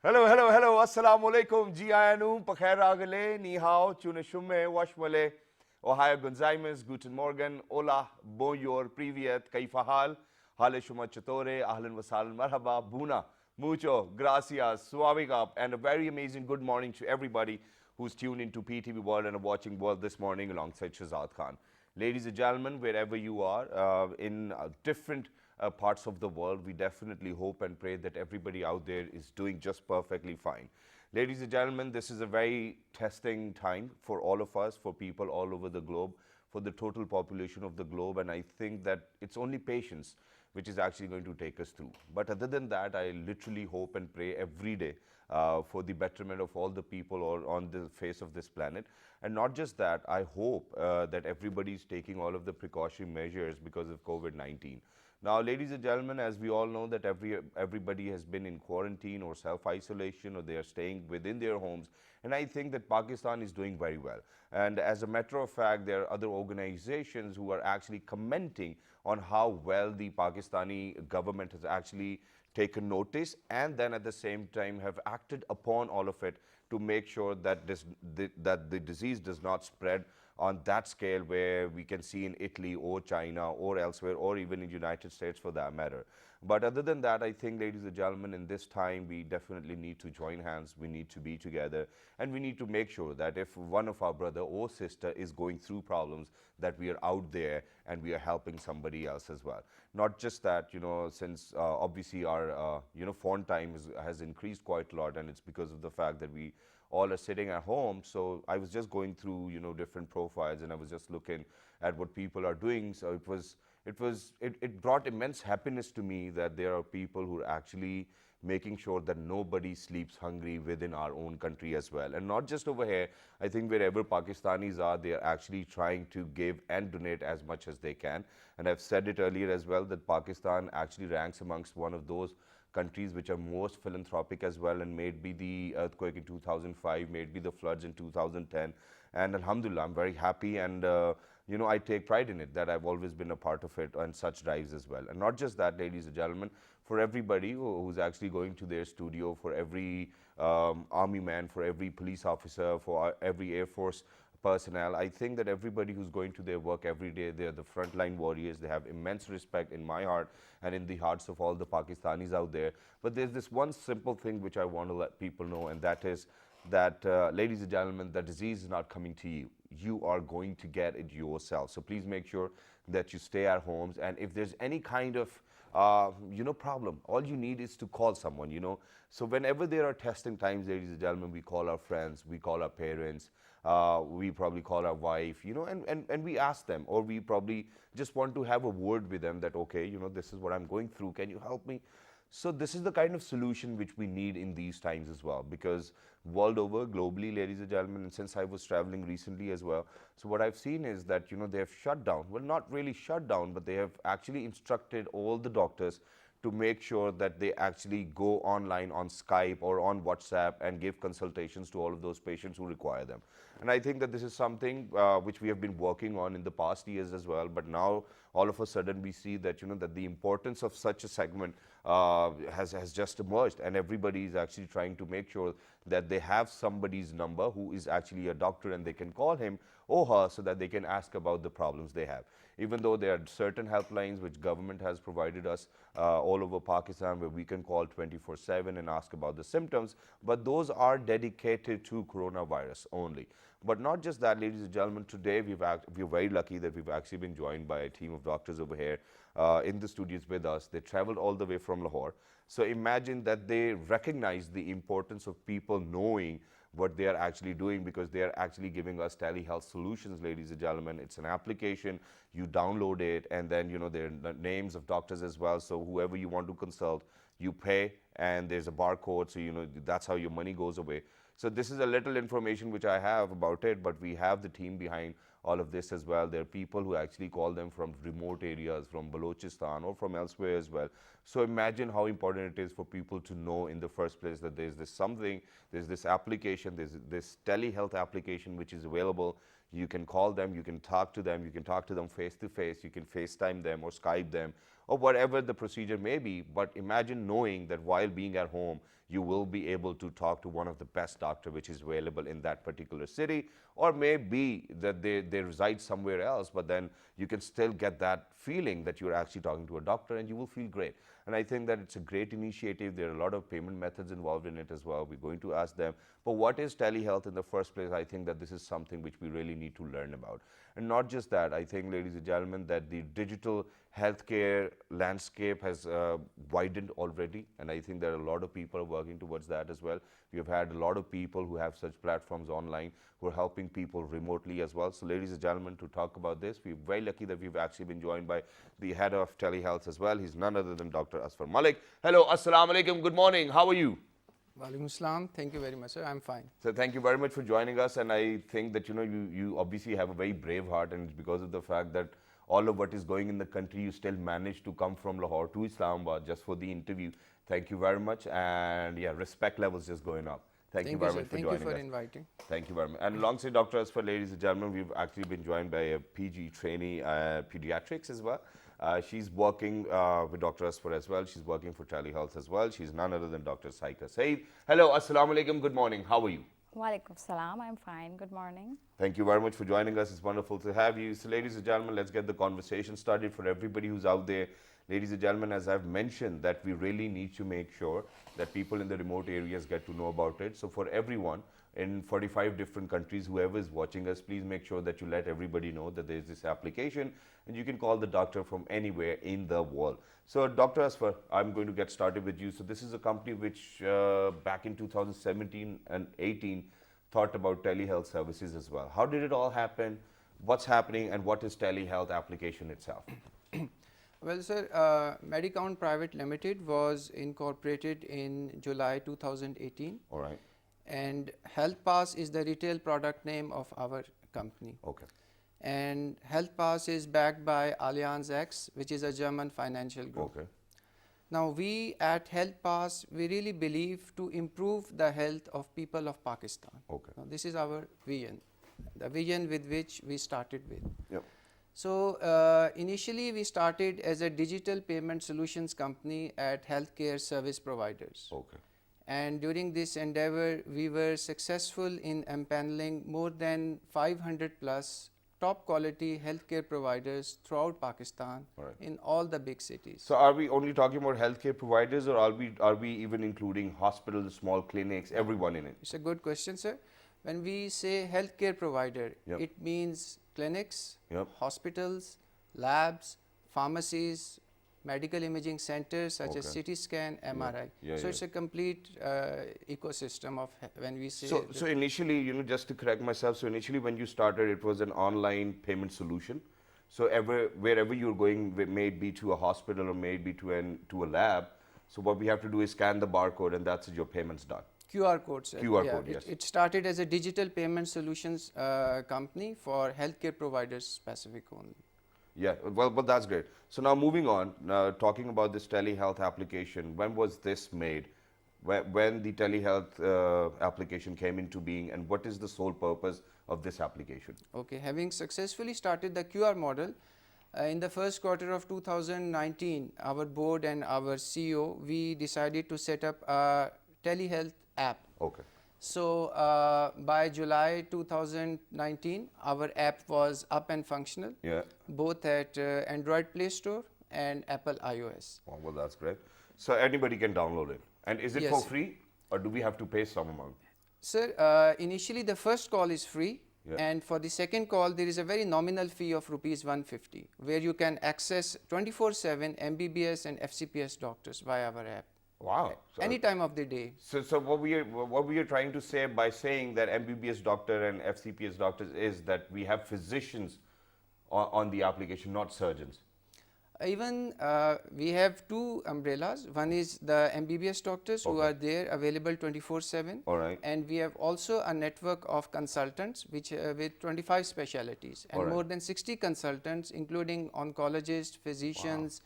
Hello, hello, hello. Assalamu alaikum. Ji ayanum, pakhair agale, ni hao, chune shumme, washmale, ohio gonzaimes, guten morgen, hola, bonjour, privyet, kaifa hal, hale shuma chatore, ahlan wasal, marhaba, buna, mucho, gracias, suavigap, and a very amazing good morning to everybody who's tuned into PTV World and watching World this morning alongside Shazad Khan. Ladies and gentlemen, wherever you are, in different parts of the world, we definitely hope and pray that everybody out there is doing just perfectly fine. Ladies and gentlemen, this is a very testing time for all of us, for people all over the globe, for the total population of the globe, and I think that it's only patience which is actually going to take us through. But other than that, I literally hope and pray every day for the betterment of all the people on the face of this planet. And not just that, I hope that everybody is taking all of the precautionary measures because of COVID-19. Now, ladies and gentlemen, as we all know that everybody has been in quarantine or self-isolation, or they are staying within their homes, and I think that Pakistan is doing very well. And as a matter of fact, there are other organizations who are actually commenting on how well the Pakistani government has actually taken notice and then at the same time have acted upon all of it to make sure that that the disease does not spread on that scale where we can see in Italy or China or elsewhere or even in the United States for that matter. But other than that, I think, ladies and gentlemen, in this time, we definitely need to join hands. We need to be together. And we need to make sure that if one of our brother or sister is going through problems, that we are out there and we are helping somebody else as well. Not just that, since obviously our, phone time has increased quite a lot, and it's because of the fact that we all are sitting at home. So I was just going through, different profiles, and I was just looking at what people are doing. So it brought immense happiness to me that there are people who are actually making sure that nobody sleeps hungry within our own country as well. And not just over here, I think wherever Pakistanis are, they are actually trying to give and donate as much as they can. And I've said it earlier as well that Pakistan actually ranks amongst one of those countries which are most philanthropic as well, and maybe the earthquake in 2005, maybe the floods in 2010. And alhamdulillah, I'm very happy, and I take pride in it that I've always been a part of it and such drives as well. And not just that, ladies and gentlemen, for everybody who's actually going to their studio, for every army man, for every police officer, for every Air Force personnel, I think that everybody who's going to their work every day, they're the frontline warriors. They have immense respect in my heart and in the hearts of all the Pakistanis out there. But there's this one simple thing which I want to let people know, and that is that, ladies and gentlemen, the disease is not coming to you. You are going to get it yourself. So please make sure that you stay at homes. And if there's any kind of problem, all you need is to call someone, So whenever there are testing times, ladies and gentlemen, we call our friends, we call our parents, we probably call our wife, and we ask them, or we probably just want to have a word with them that, okay, this is what I'm going through, can you help me? So this is the kind of solution which we need in these times as well, because world over, globally, ladies and gentlemen, and since I was traveling recently as well, so what I've seen is that, they have shut down, well, not really shut down, but they have actually instructed all the doctors to make sure that they actually go online on Skype or on WhatsApp and give consultations to all of those patients who require them. And I think that this is something which we have been working on in the past years as well, but now all of a sudden we see that, that the importance of such a segment has just emerged, and everybody is actually trying to make sure that they have somebody's number who is actually a doctor, and they can call him or her so that they can ask about the problems they have. Even though there are certain helplines which government has provided us all over Pakistan where we can call 24/7 and ask about the symptoms, but those are dedicated to coronavirus only. But not just that, ladies and gentlemen, today we're very lucky that we've actually been joined by a team of doctors over here in the studios with us. They traveled all the way from Lahore. So imagine that they recognize the importance of people knowing what they are actually doing, because they are actually giving us telehealth solutions, ladies and gentlemen. It's an application, you download it, and then there are names of doctors as well. So whoever you want to consult, you pay, and there's a barcode, so that's how your money goes away. So this is a little information which I have about it, but we have the team behind all of this as well. There are people who actually call them from remote areas, from Balochistan or from elsewhere as well. So imagine how important it is for people to know in the first place that there's this application, there's this telehealth application which is available. You can call them, you can talk to them, you can talk to them face to face, you can FaceTime them or Skype them, or whatever the procedure may be. But imagine knowing that while being at home, you will be able to talk to one of the best doctor which is available in that particular city, or maybe that they reside somewhere else, but then you can still get that feeling that you're actually talking to a doctor and you will feel great. And I think that it's a great initiative. There are a lot of payment methods involved in it as well. We're going to ask them. But what is telehealth in the first place? I think that this is something which we really need to learn about. And not just that, I think, ladies and gentlemen, that the digital healthcare landscape has widened already. And I think there are a lot of people working towards that as well. We have had a lot of people who have such platforms online who are helping people remotely as well. So ladies and gentlemen, to talk about this, we're very lucky that we've actually been joined by the head of telehealth as well. He's none other than Dr. Asfar Malik. Hello, assalamu alaikum, good morning, how are you? Walaikum Assalam. Thank you very much, sir. I'm fine. So thank you very much for joining us, and I think that you obviously have a very brave heart, and it's because of the fact that all of what is going in the country, you still managed to come from Lahore to Islamabad just for the interview. Thank you very much, and yeah, respect levels just going up. Thank you very much for joining us. Thank you for inviting. Thank you very much. And alongside Dr. Asfar, ladies and gentlemen, we've actually been joined by a PG trainee, pediatrics as well. She's working with Dr. Asfar as well. She's working for telehealth as well. She's none other than Dr. Saika Saeed. Hello, assalamu alaikum, good morning. How are you? Walaikum salam, I'm fine. Good morning. Thank you very much for joining us. It's wonderful to have you. So ladies and gentlemen, let's get the conversation started for everybody who's out there. Ladies and gentlemen, as I've mentioned, that we really need to make sure that people in the remote areas get to know about it. So for everyone in 45 different countries, whoever is watching us, please make sure that you let everybody know that there is this application and you can call the doctor from anywhere in the world. So Dr. Asfar, I'm going to get started with you. So this is a company which back in 2017 and 18 thought about telehealth services as well. How did it all happen? What's happening, and what is telehealth application itself? Well, sir, Medicount Private Limited was incorporated in July 2018. All right. And Health Pass is the retail product name of our company. Okay. And Health Pass is backed by Allianz X, which is a German financial group. Okay. Now, we at Health Pass, we really believe to improve the health of people of Pakistan. Okay. Now, this is our vision, the vision with which we started with. Yep. So, initially we started as a digital payment solutions company at healthcare service providers. Okay. And during this endeavor, we were successful in empaneling more than 500 plus top quality healthcare providers throughout Pakistan, Right. in all the big cities. So are we only talking about healthcare providers, or are we even including hospitals, small clinics, everyone in it? It's a good question, sir. When we say healthcare provider, Yep. it means clinics, Yep. hospitals, labs, pharmacies, medical imaging centers such as Okay. CT scan, MRI. Yeah, So yeah. it's a complete ecosystem of when we say. So initially, just to correct myself, so initially when you started, it was an online payment solution. So wherever you're going, may it be to a hospital or may it be to a lab, so what we have to do is scan the barcode, and that's it, your payment's done. QR code, sir. QR code, yes. It started as a digital payment solutions company for healthcare providers specific only. Yeah, well, that's great. So now moving on, talking about this telehealth application, when was this made? When the telehealth application came into being, and what is the sole purpose of this application? Okay, having successfully started the QR model, in the first quarter of 2019, our board and our CEO, we decided to set up a telehealth app. Okay. So by July 2019, our app was up and functional, Yeah. both at Android Play Store and Apple iOS. Oh, well, that's great. So anybody can download it. And is it for Yes. free, or do we have to pay some amount? Sir, initially the first call is free, Yeah. and for the second call there is a very nominal fee of rupees 150, where you can access 24/7 MBBS and FCPS doctors via our app. Wow. So, Any time of the day. so what we are trying to say by saying that MBBS doctor and FCPS doctors is that we have physicians on the application, not surgeons. Even we have two umbrellas. One is the MBBS doctors who Okay. are there available 24/7. All right. And we have also a network of consultants which with 25 specialties and All right. more than 60 consultants, including oncologists, physicians,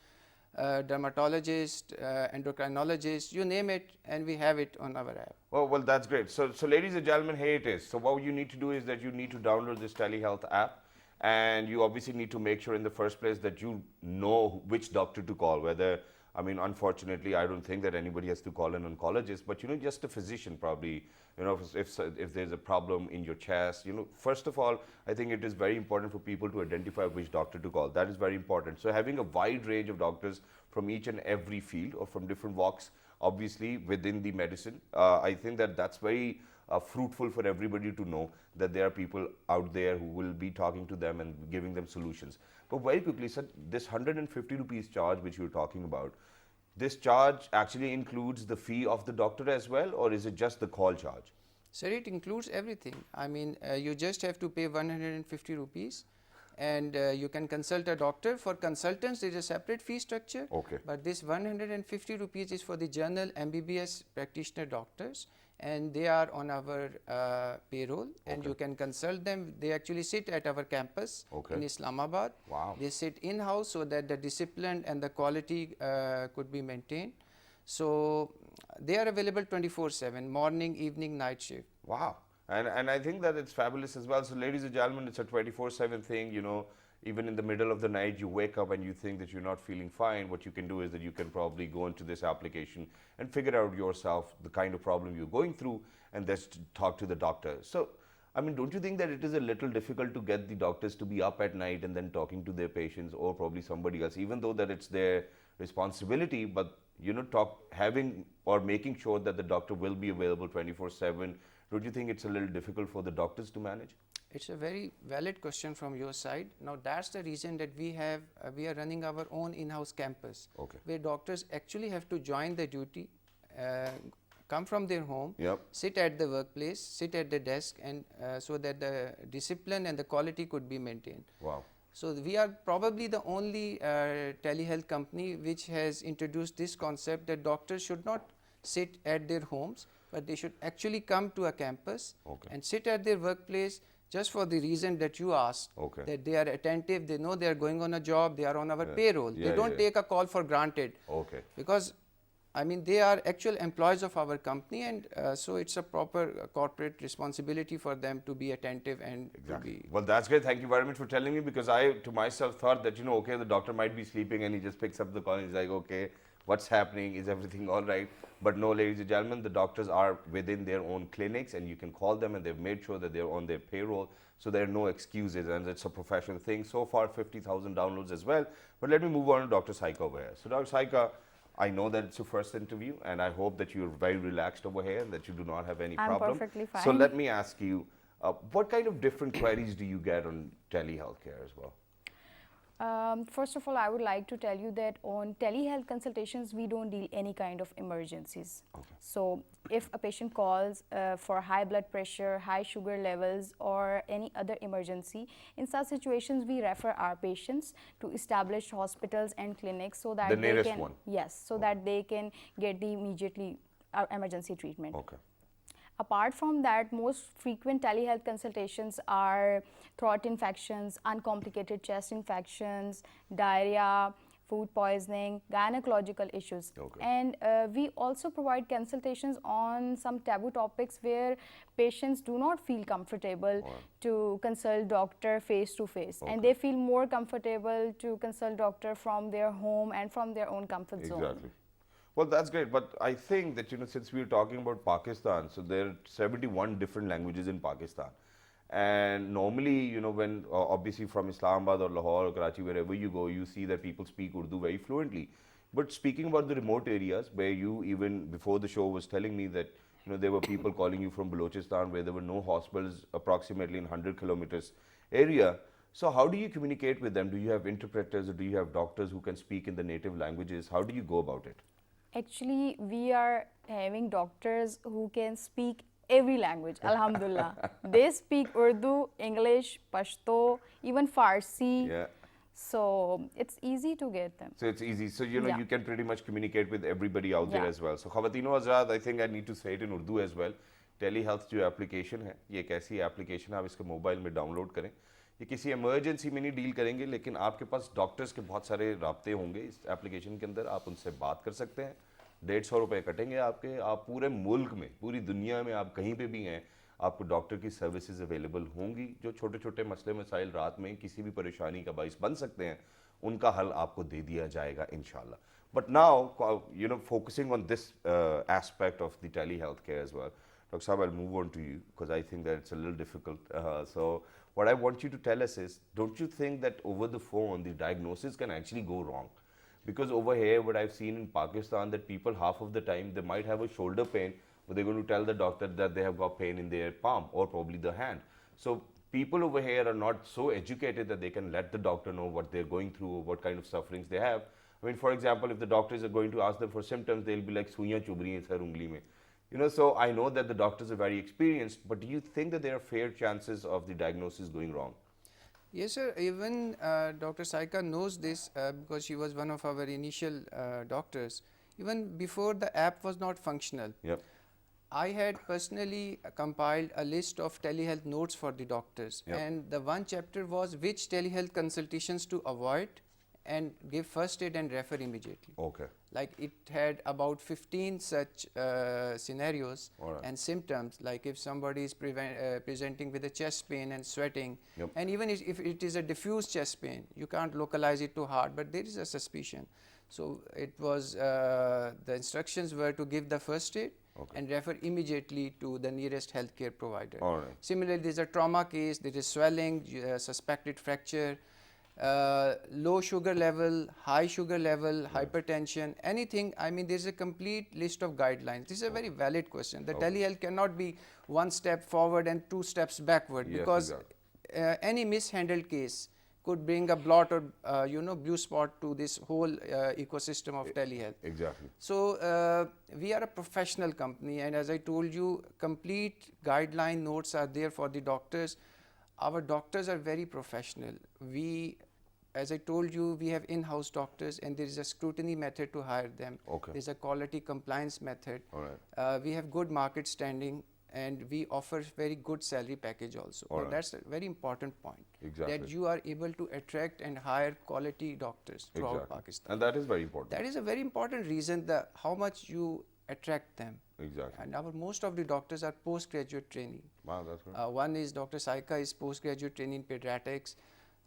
dermatologists, endocrinologists, you name it, and we have it on our app. Well, that's great. So ladies and gentlemen, here it is. So what you need to do is that you need to download this telehealth app, and you obviously need to make sure in the first place that you know which doctor to call, whether, I mean, unfortunately, I don't think that anybody has to call an oncologist, but just a physician probably, if there's a problem in your chest, first of all, I think it is very important for people to identify which doctor to call. That is very important. So having a wide range of doctors from each and every field or from different walks, obviously within the medicine, I think that that's very fruitful for everybody to know that there are people out there who will be talking to them and giving them solutions. But very quickly, sir, this 150 rupees charge which you're talking about, this charge actually includes the fee of the doctor as well, or is it just the call charge? Sir, it includes everything. I mean, you just have to pay 150 rupees and you can consult a doctor. For consultants, there is a separate fee structure. Okay. But this 150 rupees is for the general MBBS practitioner doctors, and they are on our payroll, and you can consult them. They actually sit at our campus in Islamabad. Wow. They sit in-house so that the discipline and the quality could be maintained. So they are available 24/7, morning, evening, night shift. Wow. And I think that it's fabulous as well. So ladies and gentlemen, it's a 24/7 thing, even in the middle of the night, you wake up and you think that you're not feeling fine. What you can do is that you can probably go into this application and figure out yourself the kind of problem you're going through and just talk to the doctor. So, I mean, don't you think that it is a little difficult to get the doctors to be up at night and then talking to their patients or probably somebody else, even though that it's their responsibility, but having or making sure that the doctor will be available 24/7, don't you think it's a little difficult for the doctors to manage? It's a very valid question from your side. Now that's the reason that we are running our own in-house campus, where doctors actually have to join the duty, come from their home, sit at the workplace, sit at the desk, and so that the discipline and the quality could be maintained. Wow. So we are probably the only telehealth company which has introduced this concept that doctors should not sit at their homes, but they should actually come to a campus and sit at their workplace, just for the reason that you asked, that they are attentive, they know they are going on a job, they are on our payroll. They don't take a call for granted. Because, I mean, they are actual employees of our company, and so it's a proper corporate responsibility for them to be attentive and to be... Well, that's great. Thank you very much for telling me, because I, to myself, thought that, the doctor might be sleeping and he just picks up the call and he's like, okay, what's happening? Is everything all right? But no, ladies and gentlemen, the doctors are within their own clinics and you can call them, and they've made sure that they're on their payroll. So there are no excuses, and it's a professional thing. So far, 50,000 downloads as well. But let me move on to Dr. Saika over here. So Dr. Saika, I know that it's your first interview, and I hope that you're very relaxed over here and that you do not have any problem. I'm perfectly fine. So let me ask you, what kind of different queries do you get on telehealthcare as well? First of all, I would like to tell you that on telehealth consultations, we don't deal any kind of emergencies. So if a patient calls for high blood pressure, high sugar levels, or any other emergency, in such situations, we refer our patients to established hospitals and clinics so that they can, that they can get the immediately emergency treatment. Apart from that, most frequent telehealth consultations are throat infections, uncomplicated chest infections, diarrhea, food poisoning, gynecological issues. And we also provide consultations on some taboo topics where patients do not feel comfortable to consult doctor face to face, and they feel more comfortable to consult doctor from their home and from their own comfort zone. Well, that's great, but I think that, since we're talking about Pakistan, so there are 71 different languages in Pakistan. And normally, when obviously from Islamabad or Lahore or Karachi, wherever you go, you see that people speak Urdu very fluently. But speaking about the remote areas, where you, even before the show, was telling me that, there were people calling you from Balochistan, where there were no hospitals approximately in 100 kilometers area. So how do you communicate with them? Do you have interpreters, or do you have doctors who can speak in the native languages? How do you go about it? Actually, we are having doctors who can speak every language, alhamdulillah. They speak Urdu, English, Pashto, even Farsi. So it's easy to get them. So it's easy. So, you can pretty much communicate with everybody out there as well. So, Khawatino Azad, I think I need to say it in Urdu as well. TeleHealth जो application है, ये एक ऐसी application है, आप इसको mobile में download करें. ये किसी इमरजेंसी में नहीं डील करेंगे, लेकिन आपके पास डॉक्टर्स के बहुत सारे राब्ते होंगे इस एप्लीकेशन के अंदर. आप उनसे बात कर सकते हैं. 150 रुपये कटेंगे आपके. आप पूरे मुल्क में, पूरी दुनिया में आप कहीं पे भी हैं, आपको डॉक्टर की सर्विसेज अवेलेबल होंगी जो छोटे छोटे मसले मसाइल रात में किसी भी परेशानी का बाइस बन सकते हैं, उनका हल आपको दे दिया जाएगा इंशाल्लाह. But now, focusing on this aspect of the telehealth care as well, Dr. Saab, I'll move on to you because I think that it's a little difficult. So what I want you to tell us is, don't you think that over the phone, the diagnosis can actually go wrong? Because over here, what I've seen in Pakistan, that people half of the time, they might have a shoulder pain, but they're going to tell the doctor that they have got pain in their palm or probably the hand. So people over here are not so educated that they can let the doctor know what they're going through or what kind of sufferings they have. I mean, for example, if the doctors are going to ask them for symptoms, they'll be like, "Suiyan chubh rahi hain sir ungli mein." So I know that the doctors are very experienced, but do you think that there are fair chances of the diagnosis going wrong? Yes, sir. Even Dr. Saika knows this because she was one of our initial doctors. Even before the app was not functional, Yep. I had personally compiled a list of telehealth notes for the doctors. Yep. And the one chapter was which telehealth consultations to avoid and give first aid and refer immediately. Okay. Like it had about 15 such scenarios Alright. and symptoms, like if somebody is presenting with a chest pain and sweating, Yep. and even if it is a diffuse chest pain, you can't localize it to heart, but there is a suspicion. So it was, the instructions were to give the first aid and refer immediately to the nearest healthcare provider. Alright. Similarly, there is a trauma case, there is swelling, suspected fracture, low sugar level, high sugar level, hypertension, anything. I mean, there's a complete list of guidelines. This is a very valid question. The telehealth cannot be one step forward and 2 steps backward, Yes, because exactly. any mishandled case could bring a blot or blue spot to this whole ecosystem of telehealth. Exactly. So we are a professional company, and as I told you, complete guideline notes are there for the doctors. Our doctors are very professional. As I told you, we have in-house doctors, and there is a scrutiny method to hire them. Okay. There's a quality compliance method. Alright. We have good market standing, and we offer very good salary package also. Alright. That's a very important point. Exactly. That you are able to attract and hire quality doctors throughout Pakistan. And that is very important. That is a very important reason, how much you attract them. Exactly. And most of the doctors are postgraduate training. Wow, that's good. One is Dr. Saika is postgraduate training in pediatrics.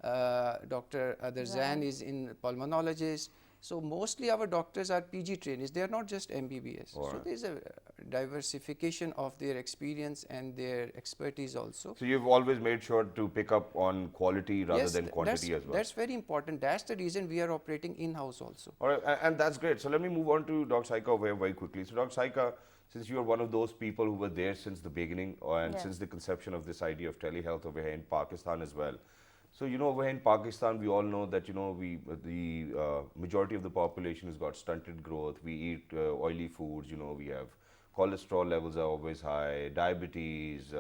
Dr. Adarzan is in pulmonologist. So mostly our doctors are PG trainees. They are not just MBBS. So there is a diversification of their experience and their expertise also. So you've always made sure to pick up on quality rather than quantity as well. That's very important. That's the reason we are operating in-house also. All right, and that's great. So let me move on to Dr. Saika over here very quickly. So Dr. Saika, since you are one of those people who were there since the beginning and since the conception of this idea of telehealth over here in Pakistan as well. So, over here in Pakistan, we all know that, the majority of the population has got stunted growth. We eat oily foods, we have cholesterol levels are always high, diabetes,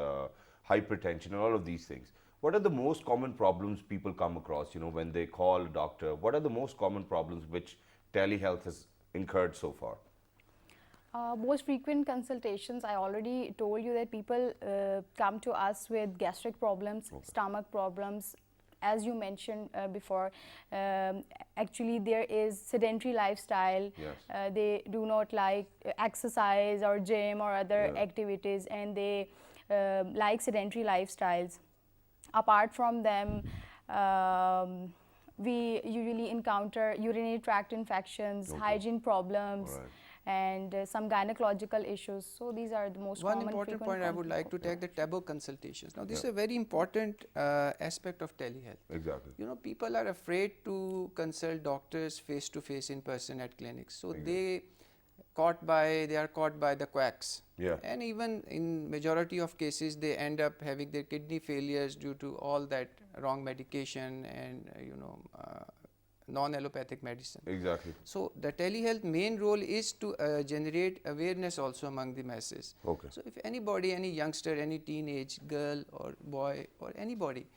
hypertension, and all of these things. What are the most common problems people come across, when they call a doctor? What are the most common problems which telehealth has incurred so far? Most frequent consultations, I already told you that people come to us with gastric problems, stomach problems. As you mentioned before, actually there is sedentary lifestyle. Yes. They do not like exercise or gym or other activities, and they like sedentary lifestyles. Apart from them, we usually encounter urinary tract infections, hygiene problems, and some gynecological issues. So these are the most common. One important point I would like to take, the taboo consultations. Now this is a very important aspect of telehealth. Exactly. People are afraid to consult doctors face to face in person at clinics. So they are caught by the quacks. Yeah. And even in majority of cases, they end up having their kidney failures due to all that wrong medication and non-allopathic medicine. Exactly. So the telehealth main role is to generate awareness also among the masses. Okay. So if anybody, any youngster, any teenage girl or boy or anybody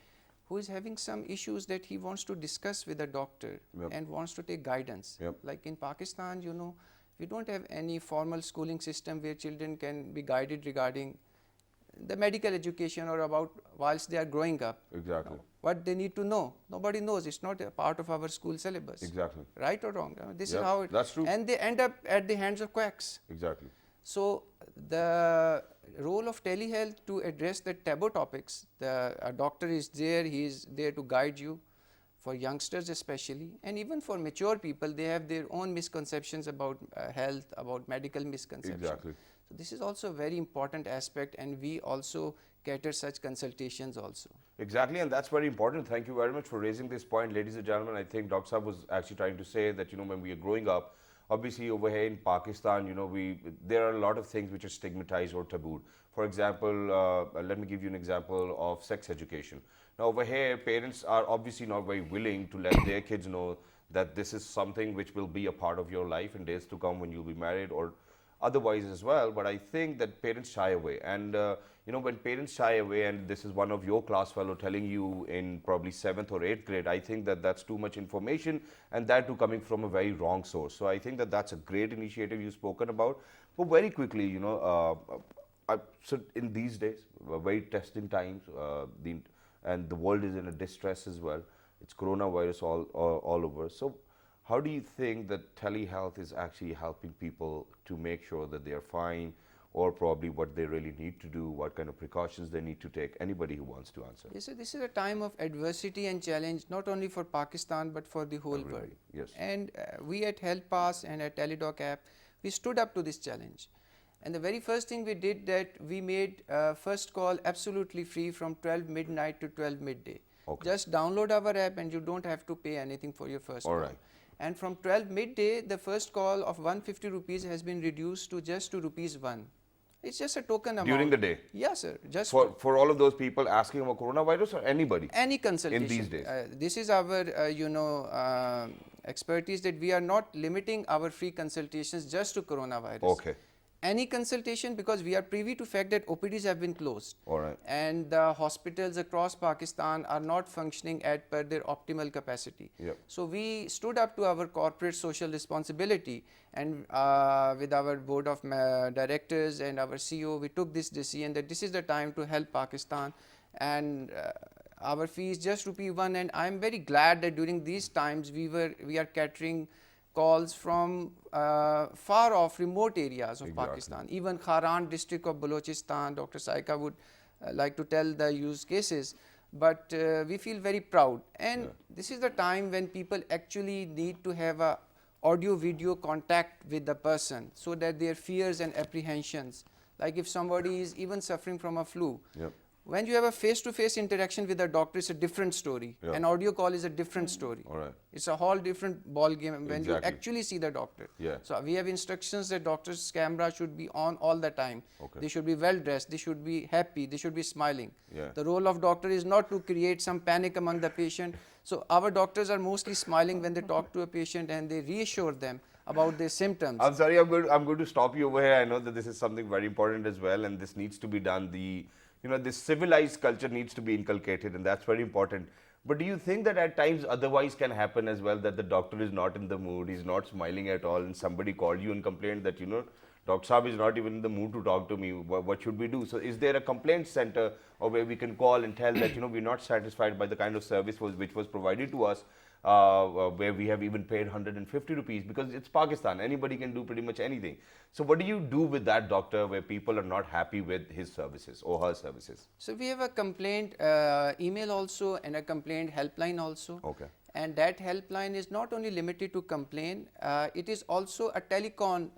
who is having some issues that he wants to discuss with a doctor and wants to take guidance. Like in Pakistan, we don't have any formal schooling system where children can be guided regarding the medical education or about whilst they are growing up. Exactly. What they need to know, nobody knows. It's not a part of our school syllabus. Exactly. Right or wrong? This is how it. That's true. And they end up at the hands of quacks. Exactly. So the role of telehealth to address the taboo topics. A doctor is there, he is there to guide you, for youngsters especially, and even for mature people, they have their own misconceptions about health, about medical misconceptions. Exactly. So this is also a very important aspect, and we also cater such consultations also. Exactly, and that's very important. Thank you very much for raising this point, ladies and gentlemen. I think Dr. Saab was actually trying to say that, when we are growing up, obviously over here in Pakistan, there are a lot of things which are stigmatized or tabooed. For example, let me give you an example of sex education. Now over here, parents are obviously not very willing to let their kids know that this is something which will be a part of your life in days to come when you'll be married or otherwise as well. But I think that parents shy away, and when parents shy away, and this is one of your class fellow telling you in probably 7th or 8th grade, I think that that's too much information, and that too coming from a very wrong source. So I think that that's a great initiative you've spoken about. But very quickly, so in these days, very testing times, and the world is in a distress as well. It's coronavirus all over. So how do you think that telehealth is actually helping people to make sure that they are fine, or probably what they really need to do, what kind of precautions they need to take? Anybody who wants to answer. Yes, so this is a time of adversity and challenge, not only for Pakistan, but for the whole world. Yes. And we at HealthPass and at TeleDoc app, we stood up to this challenge. And the very first thing we did, that we made first call absolutely free from 12 midnight to 12 midday. Okay. Just download our app and you don't have to pay anything for your first call. Right. And from 12 midday, the first call of 150 rupees has been reduced to just to rupees 1. It's just a token amount. During the day? Yes, sir. Just For all of those people asking about coronavirus, or anybody? any consultation. In these days. This is our, expertise, that we are not limiting our free consultations just to coronavirus. Okay. Any consultation, because we are privy to fact that OPDs have been closed. All right. And the hospitals across Pakistan are not functioning at per their optimal capacity. Yep. So we stood up to our corporate social responsibility, and with our board of directors and our CEO, we took this decision that this is the time to help Pakistan, and our fee is just ₹1. And I am very glad that during these times we are catering calls from far off remote areas of Pakistan. Even Kharan district of Balochistan, Dr. Saika would like to tell the use cases, but we feel very proud. And this is the time when people actually need to have a audio video contact with the person, so that their fears and apprehensions, like if somebody is even suffering from a flu, when you have a face-to-face interaction with a doctor, it's a different story. An audio call is a different story. All right. It's a whole different ball game when you actually see the doctor. Yeah. So we have instructions that doctor's camera should be on all the time. Okay. They should be well dressed. They should be happy. They should be smiling. Yeah. The role of doctor is not to create some panic among the patient. So our doctors are mostly smiling when they talk to a patient, and they reassure them about their symptoms. I'm sorry, I'm going to stop you over here. I know that this is something very important as well, and this needs to be done. This civilized culture needs to be inculcated, and that's very important. But do you think that at times otherwise can happen as well, that the doctor is not in the mood, he's not smiling at all, and somebody called you and complained that, Dr. Saab is not even in the mood to talk to me, what should we do? So is there a complaint center or where we can call and tell that, we're not satisfied by the kind of service which was provided to us, where we have even paid 150 rupees, because it's Pakistan, anybody can do pretty much anything. So what do you do with that doctor where people are not happy with his services or her services? So we have a complaint email also, and a complaint helpline also. Okay. And that helpline is not only limited to complaint, it is also a telecon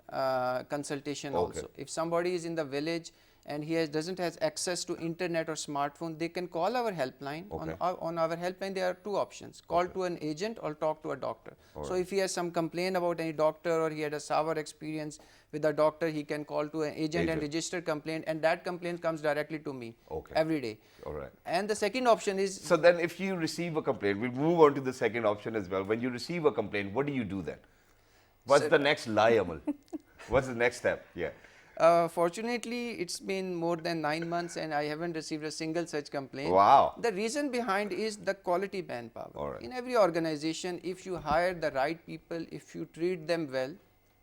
consultation also. If somebody is in the village and he doesn't have access to internet or smartphone, they can call our helpline. On our helpline, there are two options: call to an agent or talk to a doctor. So if he has some complaint about any doctor, or he had a sour experience with a doctor, he can call to an agent and register complaint, and that complaint comes directly to me every day. All right. And the second option is... So then if you receive a complaint, we'll move on to the second option as well. When you receive a complaint, what do you do then? What's the next lie, Amal? What's the next step? Yeah. Fortunately, it's been more than 9 months and I haven't received a single such complaint. Wow. The reason behind is the quality manpower. All right. In every organization, if you hire the right people, if you treat them well,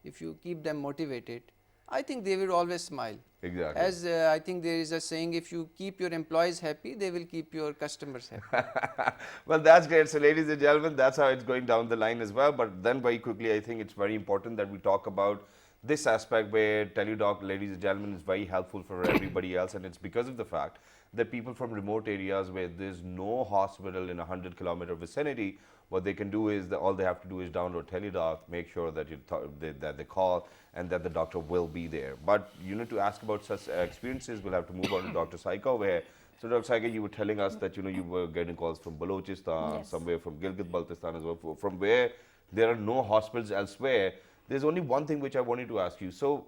if you keep them motivated, I think they will always smile. Exactly. As I think there is a saying, if you keep your employees happy, they will keep your customers happy. Well, that's great. So ladies and gentlemen, that's how it's going down the line as well. But then very quickly, I think it's very important that we talk about this aspect where teledoc, ladies and gentlemen, is very helpful for everybody else, and it's because of the fact that people from remote areas where there's no hospital in a 100-kilometer vicinity, what they can do is all they have to do is download teledoc, make sure that that they call and that the doctor will be there. But you need to ask about such experiences. We'll have to move on to Dr. Saika over here. So Dr. Saika, you were telling us that you were getting calls from Balochistan, Yes. somewhere from Gilgit-Baltistan as well, from where there are no hospitals elsewhere. There's only one thing which I wanted to ask you. So,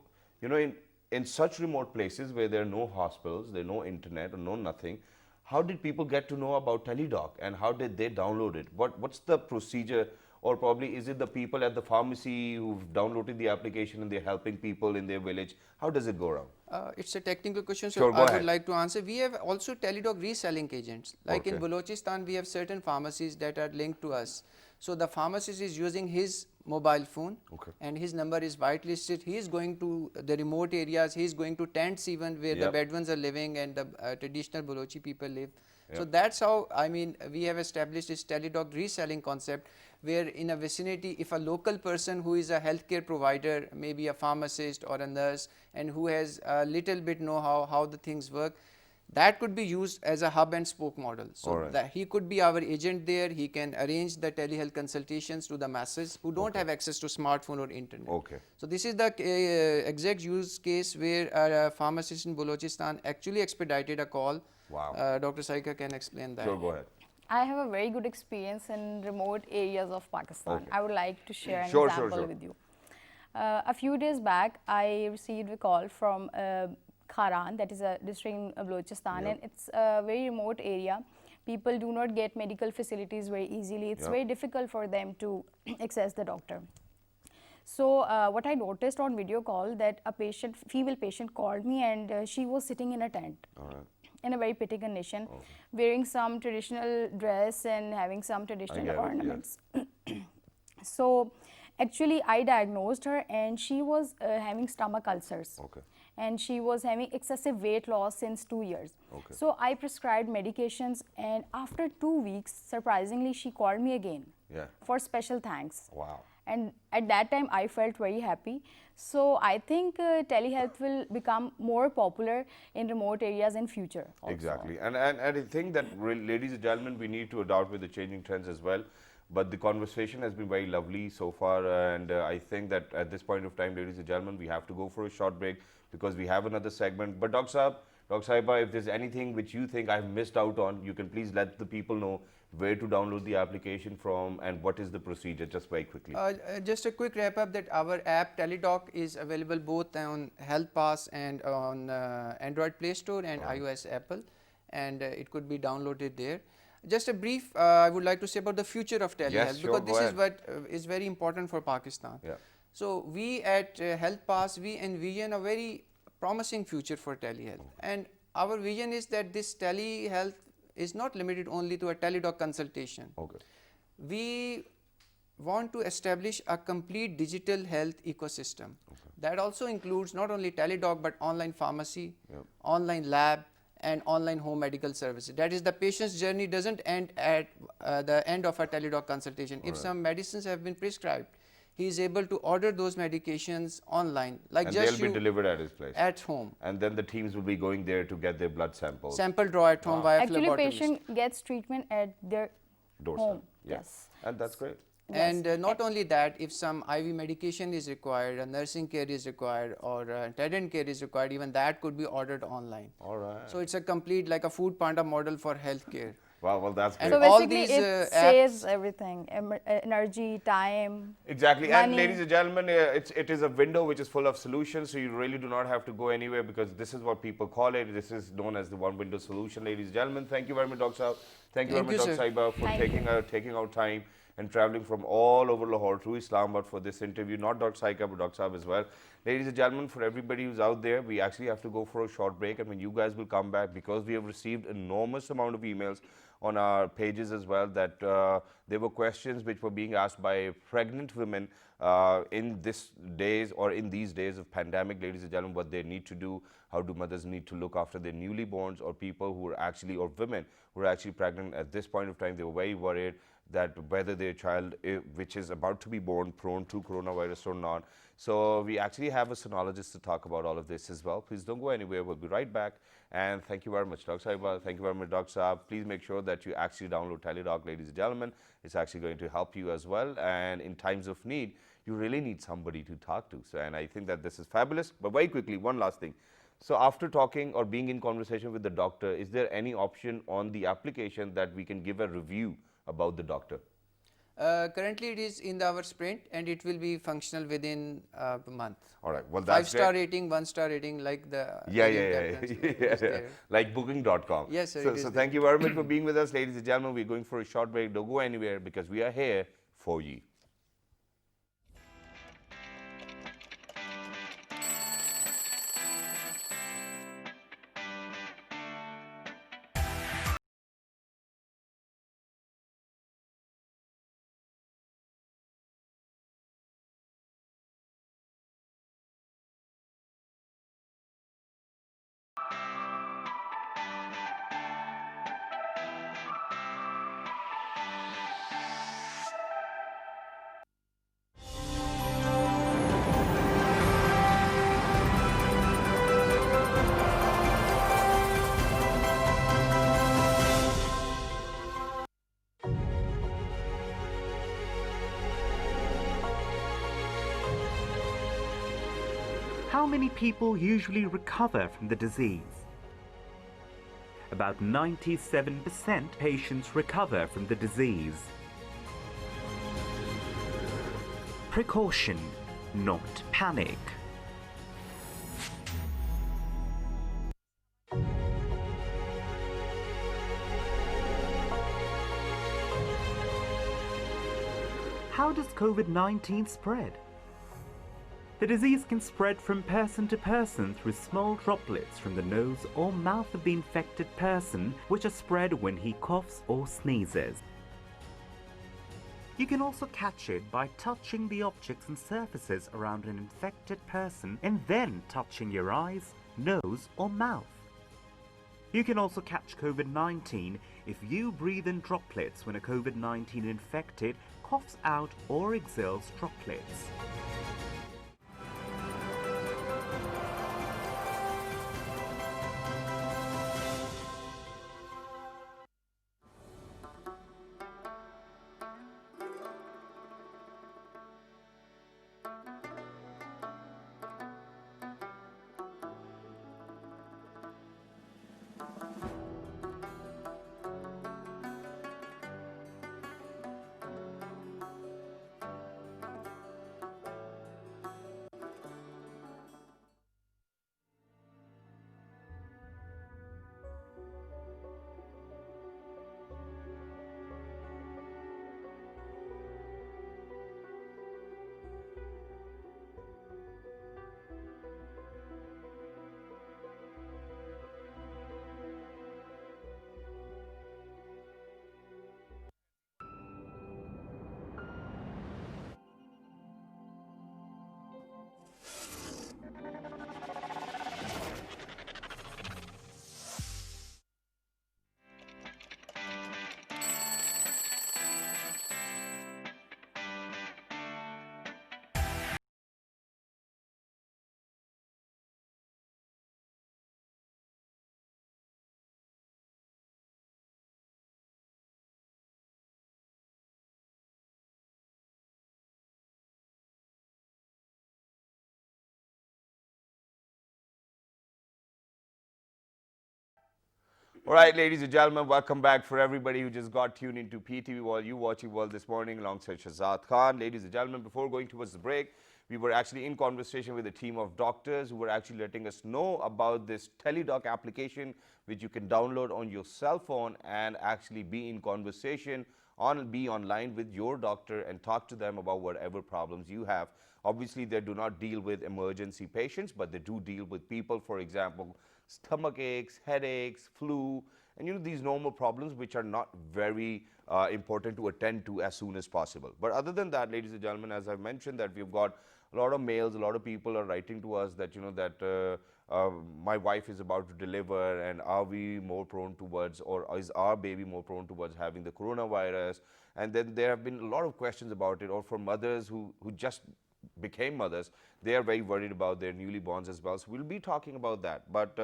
in such remote places where there are no hospitals, there are no internet or no nothing, how did people get to know about teledoc and how did they download it? What's the procedure, or probably is it the people at the pharmacy who've downloaded the application and they're helping people in their village? How does it go around? It's a technical question, so Sure, go I ahead. would like to answer. We have also teledoc reselling agents. Like in Okay. Balochistan, we have certain pharmacies that are linked to us. So the pharmacist is using his mobile phone, Okay. and his number is whitelisted. He is going to the remote areas. He is going to tents even where the Yep. Bedouins are living and the traditional Balochi people live. So Yep. that's how, we have established this teledoc reselling concept, where in a vicinity, if a local person who is a healthcare provider, maybe a pharmacist or a nurse, and who has a little bit know how the things work, that could be used as a hub and spoke model. So Alright. that he could be our agent there. He can arrange the telehealth consultations to the masses who don't have access to smartphone or internet. Okay. So this is the exact use case where a pharmacist in Balochistan actually expedited a call. Wow. Dr. Saika can explain that. Sure, go ahead. I have a very good experience in remote areas of Pakistan. Okay. I would like to share an Sure, example sure. with you. A few days back, I received a call from Kharan, that is a district in Balochistan, Yep. and it's a very remote area. People do not get medical facilities very easily. It's Yep. very difficult for them to access the doctor. So what I noticed on video call, that a female patient called me, and she was sitting in a tent. All right. In a very pretty condition, wearing some traditional dress and having some traditional get it, yeah. ornaments. So actually I diagnosed her, and she was having stomach ulcers. Okay. And she was having excessive weight loss since 2 years. Okay. So I prescribed medications, and after 2 weeks, surprisingly, she called me again Yeah. for special thanks. Wow. And at that time, I felt very happy. So I think telehealth will become more popular in remote areas in future also. Exactly. And I think that, ladies and gentlemen, we need to adapt with the changing trends as well. But the conversation has been very lovely so far. And I think that at this point of time, ladies and gentlemen, we have to go for a short break because we have another segment. But Dr. Saiba, if there's anything which you think I've missed out on, you can please let the people know where to download the application from and what is the procedure, just very quickly. Just a quick wrap up that our app teledoc is available both on Health Pass and on Android Play Store and iOS Apple, and it could be downloaded there. Just a brief, I would like to say about the future of telehealth, Yes, sure, because this go is what is very important for Pakistan. Yeah. So we at Health Pass, we envision a very promising future for telehealth, and our vision is that this telehealth is not limited only to a teledoc consultation. Okay. We want to establish a complete digital health ecosystem. That also includes not only teledoc but online pharmacy, online lab, and online home medical services. That is, the patient's journey doesn't end at the end of a teledoc consultation. If some medicines have been prescribed, he is able to order those medications online, like And just they'll be delivered at his place. at home. And then the teams will be going there to get their blood samples. Sample draw at home via Actually, phlebotomist. patient gets treatment at their Doorstep. home. Yeah. Yes. And that's great. And not only that, if some IV medication is required, a nursing care is required, or attendant care is required, even that could be ordered online. All right. So it's a complete, like a food panda model for healthcare. Wow, well, that's great. And So all basically, these, it apps- saves everything: energy, time. Exactly. And money. ladies and gentlemen, it is a window which is full of solutions, so you really do not have to go anywhere because this is what people call it. This is known as the one window solution, ladies and gentlemen. Thank you very much, Dr. Saab. Thank you Thank very you, much, sir. Dr. Saiba, for Thank taking our time and traveling from all over Lahore to Islamabad for this interview. Not Dr. Saika, but Dr. Saab as well. Ladies and gentlemen, for everybody who's out there, we actually have to go for a short break, and when you guys will come back, because we have received enormous amount of emails on our pages as well, that there were questions which were being asked by pregnant women in these days of pandemic, ladies and gentlemen, what they need to do, how do mothers need to look after their newly borns, or people who are actually, or women who are actually pregnant at this point of time. They were very worried. that whether their child, which is about to be born, prone to coronavirus or not. So we actually have a sonologist to talk about all of this as well. Please don't go anywhere. We'll be right back. And thank you very much, Dr. Saiba. Thank you very much, Dr. Saab. Please make sure that you actually download TeleDoc, ladies and gentlemen. It's actually going to help you as well. And in times of need, you really need somebody to talk to. So, and I think that this is fabulous. But very quickly, one last thing. So after talking or being in conversation with the doctor, is there any option on the application that we can give a review about the doctor? Currently, it is in our sprint, and it will be functional within a month. All right. Well, that's 5-star great. rating, 1-star rating, like the Yeah. Like booking.com. Yes, sir. So thank you very much for being with us, ladies and gentlemen. We're going for a short break. Don't go anywhere because we are here for you. How many people usually recover from the disease? About 97% patients recover from the disease. Precaution, not panic. How does COVID-19 spread? The disease can spread from person to person through small droplets from the nose or mouth of the infected person, which are spread when he coughs or sneezes. You can also catch it by touching the objects and surfaces around an infected person and then touching your eyes, nose or mouth. You can also catch COVID-19 if you breathe in droplets when a COVID-19 infected coughs out or exhales droplets. All right, ladies and gentlemen, welcome back for everybody who just got tuned into PTV while you watching World this morning alongside Shahzad Khan. Ladies and gentlemen, before going towards the break, we were actually in conversation with a team of doctors who were actually letting us know about this TeleDoc application, which you can download on your cell phone and actually be in conversation be online with your doctor and talk to them about whatever problems you have. Obviously, they do not deal with emergency patients, but they do deal with people, for example, stomach aches, headaches, flu, and these normal problems which are not very important to attend to as soon as possible. But other than that, ladies and gentlemen, as I've mentioned, that we've got a lot of mails, a lot of people are writing to us that my wife is about to deliver, and are we more prone towards, or is our baby more prone towards having the coronavirus? And then there have been a lot of questions about it, or for mothers who just became mothers, they are very worried about their newlyborns as well. So we'll be talking about that. But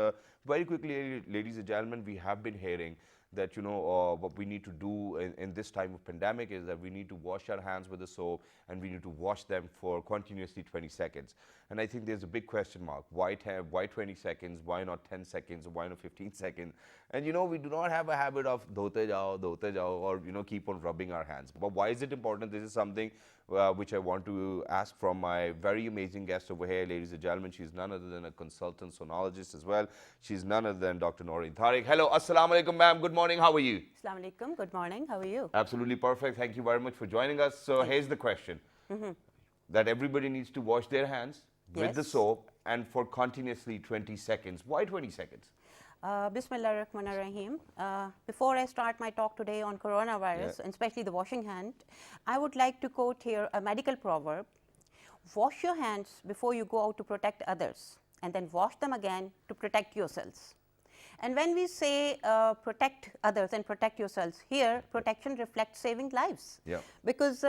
very quickly, ladies and gentlemen, we have been hearing that, you know, what we need to do in this time of pandemic is that we need to wash our hands with the soap, and we need to wash them for continuously 20 seconds. And I think there's a big question mark. Why 20 seconds? Why not 10 seconds? Why not 15 seconds? And, you know, we do not have a habit of dhote jao, or, you know, keep on rubbing our hands. But why is it important? This is something which I want to ask from my very amazing guest over here, ladies and gentlemen. She's none other than a consultant sonologist as well. She's none other than Dr. Noreen Tariq. Hello, assalamu alaikum, ma'am. Good morning. How are you? Assalamu alaikum. Good morning. How are you? Absolutely perfect. Thank you very much for joining us. So here's the question. That everybody needs to wash their hands with the soap and for continuously 20 seconds. Why 20 seconds? Bismillah ar-Rahman ar-Rahim. Before I start my talk today on coronavirus, and especially the washing hand, I would like to quote here a medical proverb. Wash your hands before you go out to protect others, and then wash them again to protect yourselves. And when we say protect others and protect yourselves, here protection reflects saving lives. Because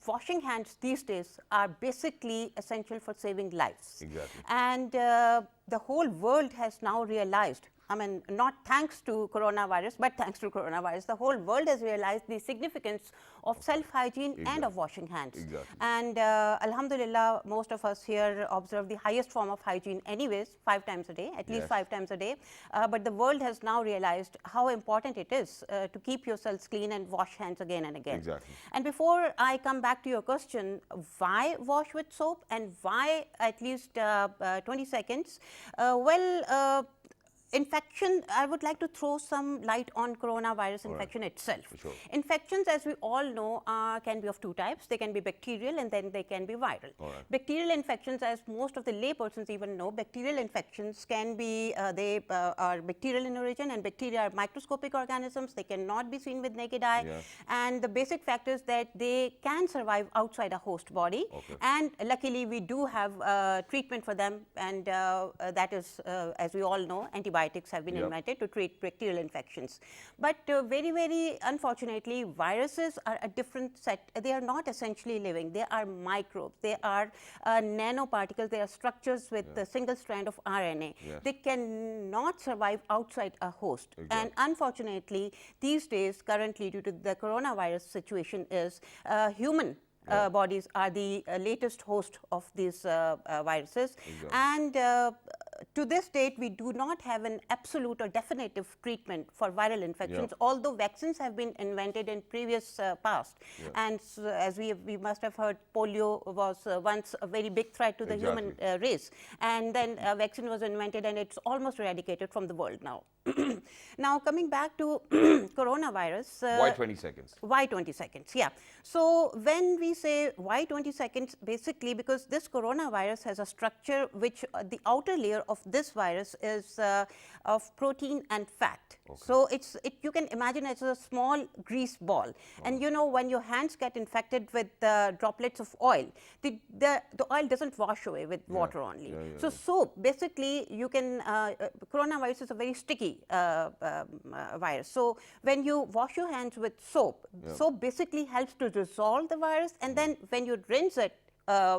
washing hands these days are basically essential for saving lives. Exactly. And the whole world has now realized, I mean, not thanks to coronavirus, but thanks to coronavirus, the whole world has realized the significance of self-hygiene and of washing hands. And alhamdulillah, most of us here observe the highest form of hygiene anyways, 5 times a day, at least 5 times a day. But the world has now realized how important it is to keep yourselves clean and wash hands again and again. And before I come back to your question, why wash with soap and why at least 20 seconds? Infection, I would like to throw some light on coronavirus infection itself. Infections, as we all know, can be of 2 types. They can be bacterial and then they can be viral. Bacterial infections, as most of the laypersons even know, bacterial infections can be, they are bacterial in origin, and bacteria are microscopic organisms. They cannot be seen with naked eye. And the basic fact is that they can survive outside a host body. And luckily, we do have treatment for them, and that is, as we all know, antibiotics have been invented to treat bacterial infections. But very, very unfortunately, viruses are a different set. They are not essentially living. They are microbes. They are nanoparticles. They are structures with a single strand of RNA. They cannot survive outside a host. And unfortunately, these days, currently, due to the coronavirus situation, is human bodies are the latest host of these viruses. And to this date, we do not have an absolute or definitive treatment for viral infections, although vaccines have been invented in previous past. And so, as we must have heard, polio was once a very big threat to the human race. And then a vaccine was invented, and it's almost eradicated from the world now. Now, coming back to coronavirus. Why 20 seconds? Why 20 seconds? Yeah. So when we say why 20 seconds, basically because this coronavirus has a structure which the outer layer of this virus is of protein and fat. So you can imagine it's a small grease ball. And you know, when your hands get infected with droplets of oil, the oil doesn't wash away with water only. So soap, basically, you can, coronavirus is a very sticky virus. So when you wash your hands with soap, soap basically helps to dissolve the virus, and then when you rinse it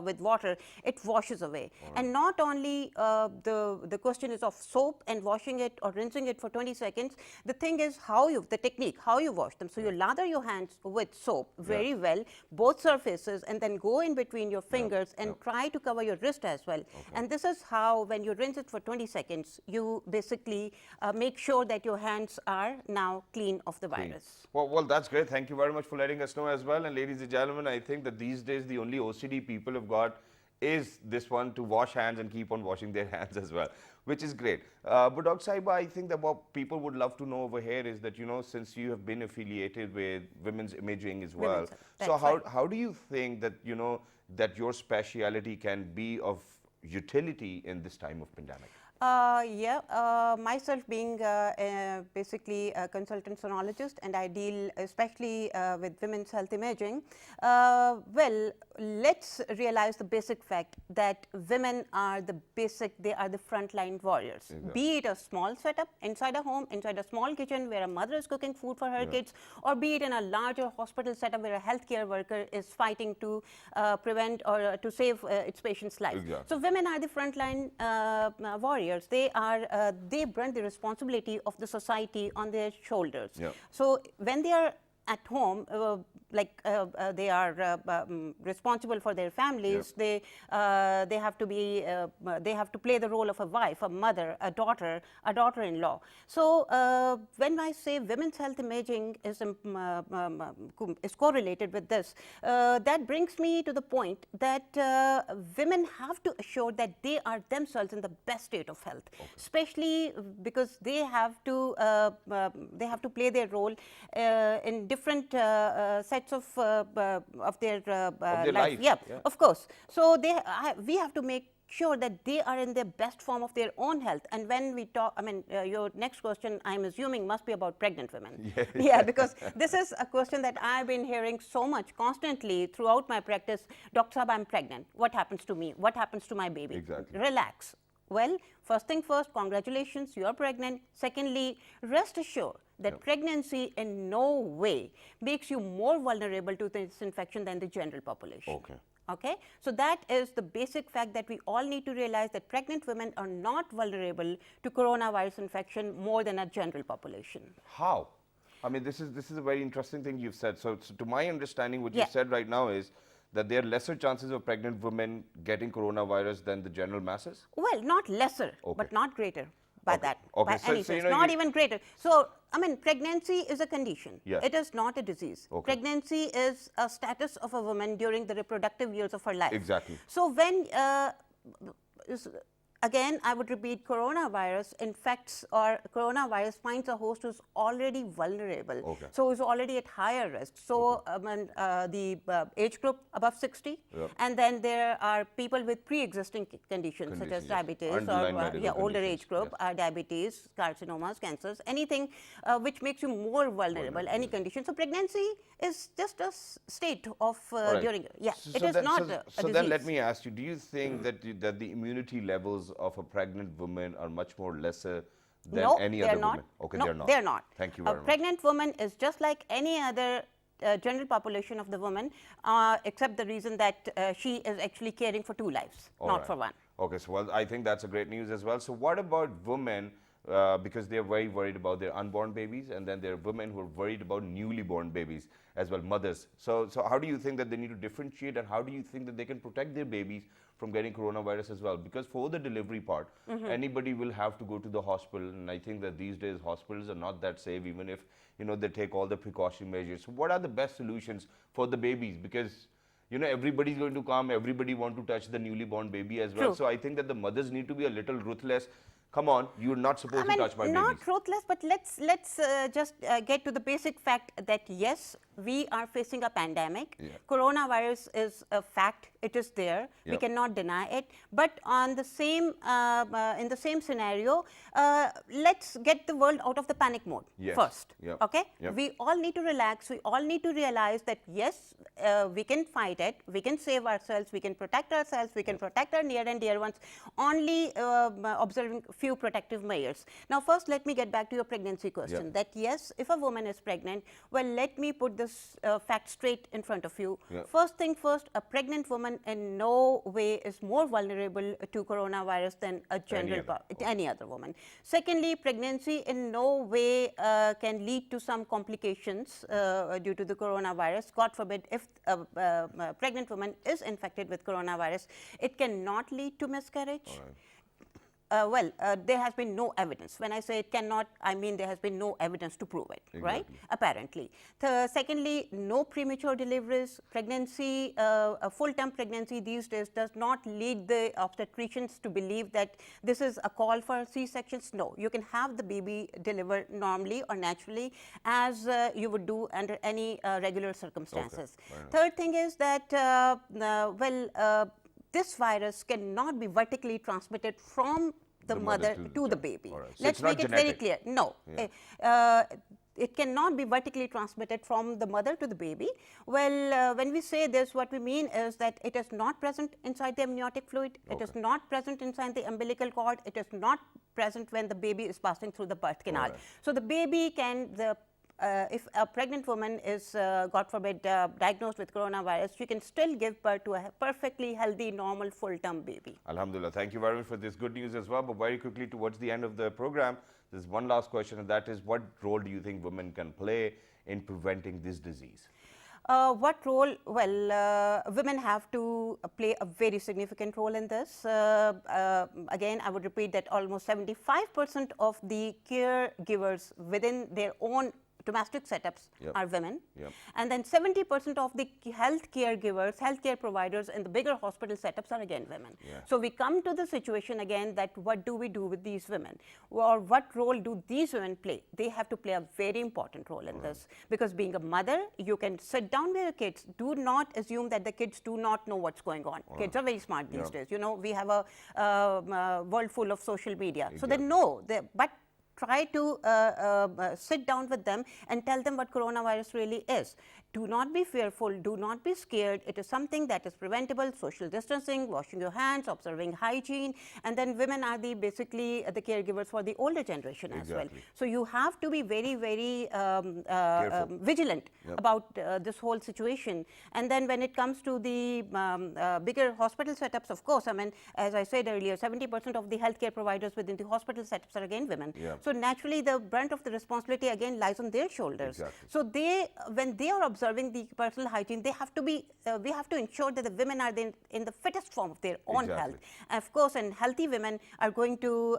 with water, it washes away. And not only the question is of soap and washing it or rinsing it for 20 seconds, the thing is the technique, how you wash them. So you lather your hands with soap very well, both surfaces, and then go in between your fingers and try to cover your wrist as well. And this is how, when you rinse it for 20 seconds, you basically make sure that your hands are now clean of the virus. Well, that's great. Thank you very much for letting us know as well. And ladies and gentlemen, I think that these days the only OCD people have got is this one, to wash hands and keep on washing their hands as well, which is great. But Dr. Saiba, I think that what people would love to know over here is that, you know, since you have been affiliated with women's imaging as well, so how do you think that, you know, that your speciality can be of utility in this time of pandemic? Myself being basically a consultant sonologist, and I deal especially with women's health imaging. Well, let's realize the basic fact that women are they are the frontline warriors. Be it a small setup inside a home, inside a small kitchen where a mother is cooking food for her kids, or be it in a larger hospital setup where a healthcare worker is fighting to prevent or to save its patient's life. So women are the frontline warriors. They bring the responsibility of the society on their shoulders. So when they are at home, they are responsible for their families. They have to be they have to play the role of a wife, a mother, a daughter-in-law. So when I say women's health imaging is correlated with this, that brings me to the point that women have to assure that they are themselves in the best state of health, especially because they have to play their role in different sets of their life. Yeah. Of course. So we have to make sure that they are in the best form of their own health. And when we talk, your next question, I'm assuming, must be about pregnant women. Yeah, because this is a question that I've been hearing so much constantly throughout my practice. Dr. Saab, I'm pregnant. What happens to me? What happens to my baby? Exactly. Relax. Well, first thing first, congratulations, you're pregnant. Secondly, rest assured that pregnancy in no way makes you more vulnerable to this infection than the general population. Okay, so that is the basic fact that we all need to realize, that pregnant women are not vulnerable to coronavirus infection more than a general population. How? I mean, this is a very interesting thing you've said. So to my understanding, what you said right now is that there are lesser chances of pregnant women getting coronavirus than the general masses? Well, not lesser, but not greater by that. By So, any so sense, not even greater. So, I mean, pregnancy is a condition. It is not a disease. Pregnancy is a status of a woman during the reproductive years of her life. Exactly. So, when again, I would repeat, coronavirus infects, or coronavirus finds a host who's already vulnerable, so who's already at higher risk. So the age group above 60, and then there are people with pre-existing conditions such as diabetes, or older age group, diabetes, carcinomas, cancers, anything which makes you more vulnerable, any condition. So pregnancy is just a state of during, it is not a disease. So then let me ask you, do you think that the immunity levels of a pregnant woman are much more lesser than any other woman? No, they're not. They're not. Thank you very much. A pregnant woman is just like any other general population of the woman, except the reason that she is actually caring for two lives, not for one. Okay, so well, I think that's a great news as well. So what about women, because they're very worried about their unborn babies, and then there are women who are worried about newly born babies as well, mothers. So how do you think that they need to differentiate, and how do you think that they can protect their babies from getting coronavirus as well? Because for the delivery part, anybody will have to go to the hospital, and I think that these days hospitals are not that safe, even if they take all the precaution measures. So what are the best solutions for the babies? Because everybody's going to come, everybody want to touch the newly born baby as well. So I think that the mothers need to be a little ruthless. Come on, you're not supposed to touch my babies. Not ruthless, but let's just get to the basic fact that yes, we are facing a pandemic. Coronavirus is a fact; it is there. We cannot deny it. But on the same, in the same scenario, let's get the world out of the panic mode first. Okay, we all need to relax. We all need to realize that yes, we can fight it. We can save ourselves. We can protect ourselves. We can protect our near and dear ones. Only observing few protective measures. Now, first, let me get back to your pregnancy question. That yes, if a woman is pregnant, well, let me put this fact straight in front of you. First thing first, a pregnant woman in no way is more vulnerable to coronavirus than a general any other woman. Secondly, pregnancy in no way can lead to some complications due to the coronavirus. God forbid, if a pregnant woman is infected with coronavirus, it cannot lead to miscarriage. There has been no evidence. When I say it cannot, I mean there has been no evidence to prove it, right? Apparently. Secondly, no premature deliveries. Pregnancy, a full-term pregnancy these days does not lead the obstetricians to believe that this is a call for C-sections. No, you can have the baby delivered normally or naturally as you would do under any regular circumstances. Third thing is that, this virus cannot be vertically transmitted from the mother to the baby. So let's make it very clear. No. it cannot be vertically transmitted from the mother to the baby. Well, when we say this, what we mean is that it is not present inside the amniotic fluid, it is not present inside the umbilical cord, it is not present when the baby is passing through the birth canal. So the baby can, if a pregnant woman is, God forbid, diagnosed with coronavirus, she can still give birth to a perfectly healthy, normal, full-term baby. Alhamdulillah. Thank you very much for this good news as well. But very quickly, towards the end of the program, there's one last question, and that is, what role do you think women can play in preventing this disease? What role? Well, women have to play a very significant role in this. Again, I would repeat that almost 75% of the caregivers within their own domestic setups are women. And then 70% of the health caregivers, healthcare providers in the bigger hospital setups are again women. So we come to the situation again that what do we do with these women? Or what role do these women play? They have to play a very important role in this, because being a mother, you can sit down with your kids. Do not assume that the kids do not know what's going on. Kids are very smart these days. You know, we have a world full of social media. So they know, but try to sit down with them and tell them what coronavirus really is. Do not be fearful, do not be scared. It is something that is preventable: social distancing, washing your hands, observing hygiene, and then women are basically the caregivers for the older generation as well. So you have to be very, very vigilant about this whole situation. And then when it comes to the bigger hospital setups, of course, I mean, as I said earlier, 70% of the healthcare providers within the hospital setups are again women. So naturally, the brunt of the responsibility again lies on their shoulders. So when they are observing the personal hygiene, they have to be, we have to ensure that the women are in the fittest form of their own health. And of course, and healthy women are going to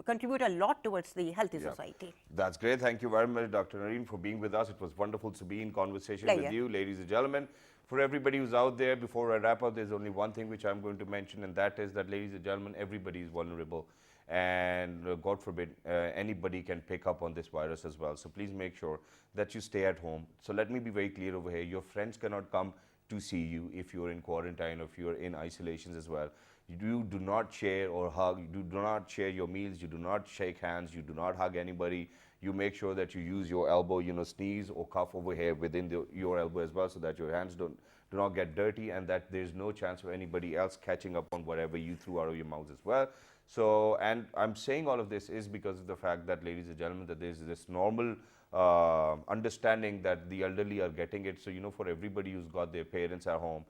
contribute a lot towards the healthy society. That's great. Thank you very much, Dr. Nareen, for being with us. It was wonderful to be in conversation with you, ladies and gentlemen. For everybody who's out there, before I wrap up, there's only one thing which I'm going to mention, and that is that, ladies and gentlemen, everybody is vulnerable. And God forbid, anybody can pick up on this virus as well. So please make sure that you stay at home. So let me be very clear over here. Your friends cannot come to see you if you're in quarantine or if you're in isolations as well. You do not share or hug. You do not share your meals. You do not shake hands. You do not hug anybody. You make sure that you use your elbow, sneeze or cough over here within your elbow as well, so that your hands do not get dirty, and that there's no chance of anybody else catching up on whatever you threw out of your mouth as well. So, and I'm saying all of this is because of the fact that, ladies and gentlemen, that there's this normal understanding that the elderly are getting it. So, for everybody who's got their parents at home,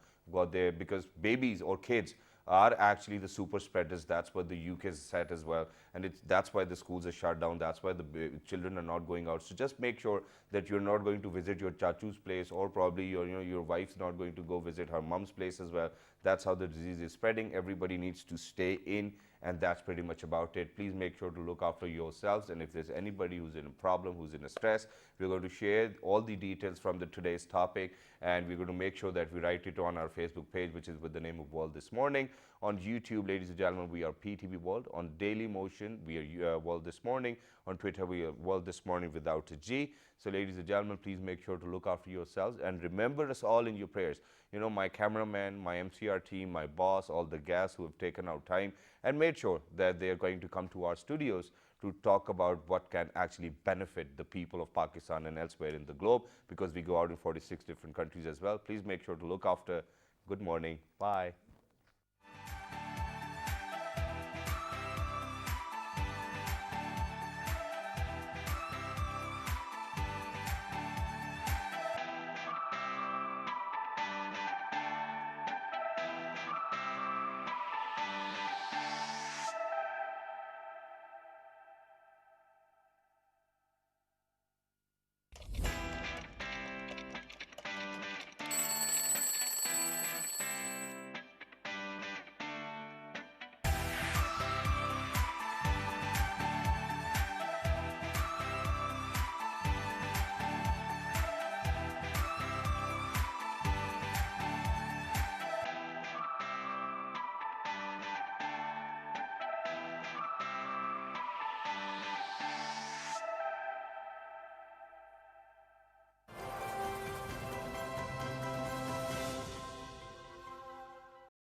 because babies or kids are actually the super spreaders. That's what the UK has said as well, and that's why the schools are shut down. That's why the children are not going out. So just make sure that you're not going to visit your chachu's place, or probably your wife's not going to go visit her mom's place as well. That's how the disease is spreading. Everybody needs to stay in, and that's pretty much about it. Please make sure to look after yourselves, and if there's anybody who's in a problem, who's in a stress, we're going to share all the details from today's topic, and we're going to make sure that we write it on our Facebook page, which is with the name of World This Morning. On YouTube, ladies and gentlemen, we are PTV World. On Daily Motion, we are World This Morning. On Twitter, we are World This Morning without a G. So ladies and gentlemen, please make sure to look after yourselves and remember us all in your prayers. My cameraman, my MCR team, my boss, all the guests who have taken out time and made sure that they are going to come to our studios to talk about what can actually benefit the people of Pakistan and elsewhere in the globe, because we go out in 46 different countries as well. Please make sure to look after. Good morning. Bye.